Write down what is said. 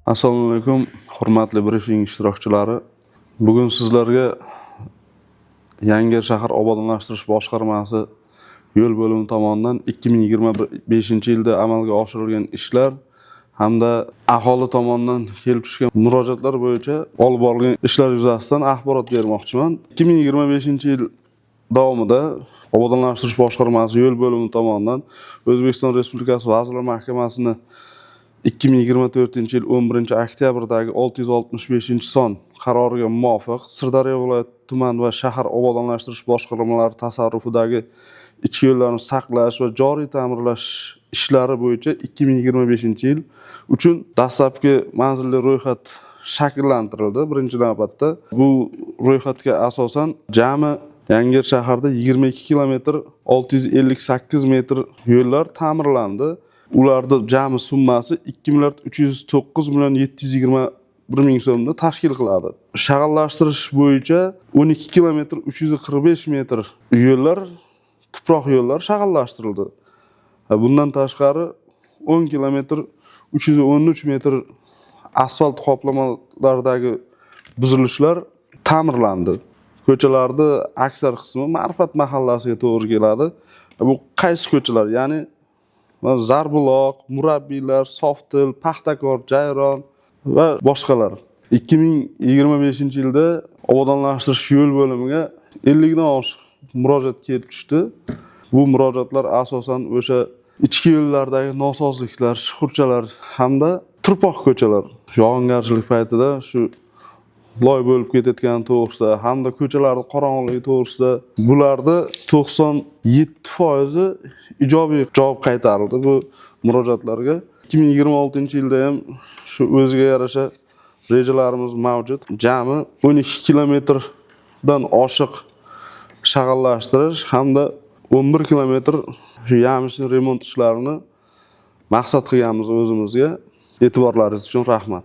Assalomu alaykum, hurmatli brifing ishtirokchilari. Bugun sizlarga Yangi shahar obodonlashtirish boshqarmasi yo'l bo'limi tomonidan 2025-yilda amalga oshirilgan ishlar hamda aholi tomonidan kelib tushgan murojaatlar bo'yicha olib borilgan ishlar yuzasidan axborot bermoqchiman. 2025-yil davomida obodonlashtirish boshqarmasi yo'l bo'limi tomonidan O'zbekiston Respublikasi Vazirlar Mahkamasining 2024-yil 11-oktyabrdagi 665-son qaroriga muvofiq Sirdaryo viloyati tuman va shahar obodonlashtirish boshqarmalari tasarrufidagi ichki yo'llarni saqlash va joriy ta'mirlash ishlari bo'yicha 2025-yil uchun dastlabki manzilli ro'yxat shakllantirildi. Birinchi navbatda bu ro'yxatga asosan jami Yangi shaharda 22 kilometr 658 metr yo'llar ta'mirlandi. Ularda jami summasi 2.309.721 ming so'mni tashkil qiladi. Shag'allashtirish bo'yicha 12 kilometr 345 metr yo'llar, tuproq yo'llar shag'allashtirildi. Bundan tashqari 10 kilometr 313 metr asfalt qoplamalardagi buzilishlar ta'mirlandi. Ko'chalarda aksar qismi Ma'rifat mahallasiga to'g'ri keladi. Bu qaysi ko'chalar? Ya'ni Zarbuloq, Murabbiylar, Softil, Paxtakor, Jayron va boshqalar. 2025-yilda obodonlashtirish yo'l bo'limiga 50 dan oshiq murojaat kelib tushdi. Bu murojaatlar asosan o'sha ichki yo'llardagi nosozliklar, shuxurchalar hamda turpoq ko'chalar, yog'ingarchilik paytida shu loy bo'lib ketayotgani to'g'risida hamda ko'chalarning qorong'iligi to'g'risida bularda 97% ijobiy javob qaytarildi bu murojaatlarga. 2026-yilda ham shu o'ziga yarasha rejalarimiz mavjud. Jami 12 kilometrdan oshiq shag'allashtirish hamda 11 kilometr yamishni remont ishlarini maqsad qilganmiz o'zimizga. E'tiborlaringiz uchun rahmat.